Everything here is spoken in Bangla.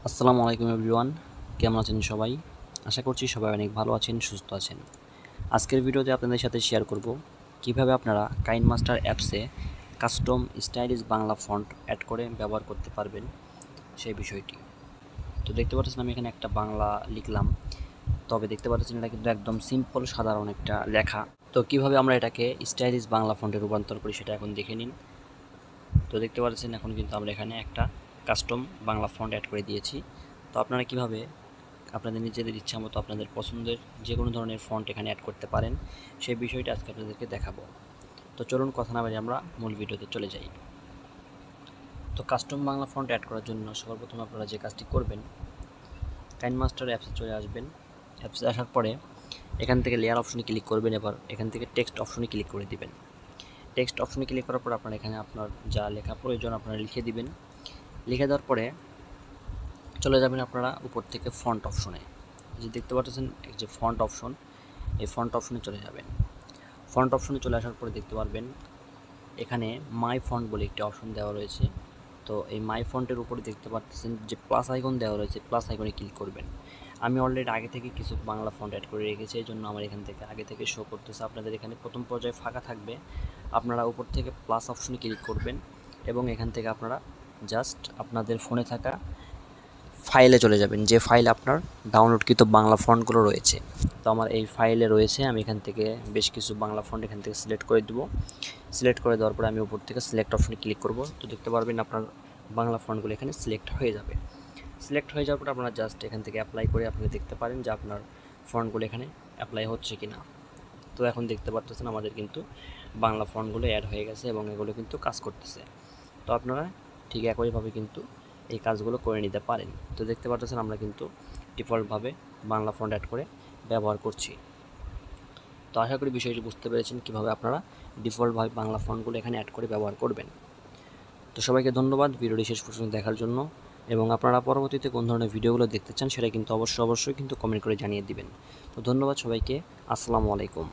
আসসালামু আলাইকুম এভরিওয়ান, কেমন আছেন সবাই? আশা করছি সবাই অনেক ভালো আছেন, সুস্থ আছেন। আজকের ভিডিওতে আপনাদের সাথে শেয়ার করব কিভাবে আপনারা কাইনমাস্টার অ্যাপসে custom stylish Bangla font add করে ব্যবহার করতে পারবেন সেই বিষয়টি। তো দেখতে পাচ্ছেন আমি এখানে একটা বাংলা লিখলাম, তবে দেখতে পাচ্ছেন এটা কিন্তু একদম সিম্পল সাধারণ একটা লেখা। তো কিভাবে আমরা এটাকে স্টাইলিশ বাংলা ফন্টে রূপান্তর করি সেটা এখন দেখে নিন। তো দেখতে পাচ্ছেন এখন কিন্তু আমরা এখানে একটা কাস্টম বাংলা ফন্ট অ্যাড করে দিয়েছি। তো আপনারা কিভাবে আপনাদের নিজেদের ইচ্ছা মতো আপনাদের পছন্দের যে কোনো ধরনের ফন্ট এখানে অ্যাড করতে পারেন সেই বিষয়টা আজকে আপনাদেরকে দেখাবো। তো চলুন কথা না বাড়িয়ে আমরা মূল ভিডিওতে চলে যাই। তো কাস্টম বাংলা ফন্ট অ্যাড করার জন্য সর্বপ্রথম আপনারা যে কাজটি করবেন, কাইনমাস্টার অ্যাপসে চলে আসবেন। অ্যাপসে আসার পরে এখান থেকে লেয়ার অপশনে ক্লিক করবেন, এবার এখান থেকে টেক্সট অপশনে ক্লিক করে দিবেন। টেক্সট অপশনে ক্লিক করার পর আপনারা এখানে আপনার যা লেখা প্রয়োজন আপনারা লিখে দিবেন। লিখে দেওয়ার পরে চলে যাবেন আপনারা উপর থেকে ফন্ট অপশনে, যে দেখতে পাচ্ছেন এই যে ফন্ট অপশন, এই ফন্ট অপশনে চলে যাবেন। ফন্ট অপশনে চলে আসার পরে দেখতে পারবেন এখানে মাই ফন্ট বলে একটি অপশন দেওয়া রয়েছে। তো এই মাই ফন্টের উপরে দেখতে পাচ্ছেন যে প্লাস আইকন দেওয়া রয়েছে, প্লাস আইকনে ক্লিক করবেন। আমি অলরেডি আগে থেকে কিছু বাংলা ফন্ট অ্যাড করে রেখেছি, এই জন্য আমার এখান থেকে আগে থেকে শো করতেছে। আপনাদের এখানে প্রথম পর্যায়ে ফাঁকা থাকবে, আপনারা উপর থেকে প্লাস অপশনে ক্লিক করবেন এবং এখান থেকে আপনারা জাস্ট আপনাদের ফোনে থাকা ফাইলে চলে যাবেন, যে ফাইল আপনার ডাউনলোডকৃত বাংলা ফন্টগুলো রয়েছে। তো আমার এই ফাইলে রয়েছে, আমি এখান থেকে বেশ কিছু বাংলা ফন্ট এখান থেকে সিলেক্ট করে দেবো। সিলেক্ট করে দেওয়ার পরে আমি উপর থেকে সিলেক্ট অপশনে ক্লিক করব। তো দেখতে পারবেন আপনার বাংলা ফন্টগুলো এখানে সিলেক্ট হয়ে যাবে। সিলেক্ট হয়ে যাওয়ার পর আপনারা জাস্ট এখান থেকে অ্যাপ্লাই করে আপনি দেখতে পারেন যে আপনার ফন্টগুলো এখানে অ্যাপ্লাই হচ্ছে কি না। তো এখন দেখতে পাচ্ছেন আমাদের কিন্তু বাংলা ফন্টগুলো অ্যাড হয়ে গেছে এবং এগুলো কিন্তু কাজ করতেছে। তো আপনারা ঠিক একইভাবে কিন্তু এই কাজগুলো করে নিতে পারেন। তো দেখতে পাচ্ছেন আমরা কিন্তু ডিফল্টভাবে বাংলা ফন্ট অ্যাড করে ব্যবহার করছি। তো আশা করি বিষয়টি বুঝতে পেরেছেন কীভাবে আপনারা ডিফল্টভাবে বাংলা ফন্টগুলো এখানে অ্যাড করে ব্যবহার করবেন। তো সবাইকে ধন্যবাদ ভিডিওটি শেষ পর্যন্ত দেখার জন্য, এবং আপনারা পরবর্তীতে কোন ধরনের ভিডিওগুলো দেখতে চান সেটা কিন্তু অবশ্যই কিন্তু কমেন্ট করে জানিয়ে দিবেন। তো ধন্যবাদ সবাইকে, আসসালামু আলাইকুম।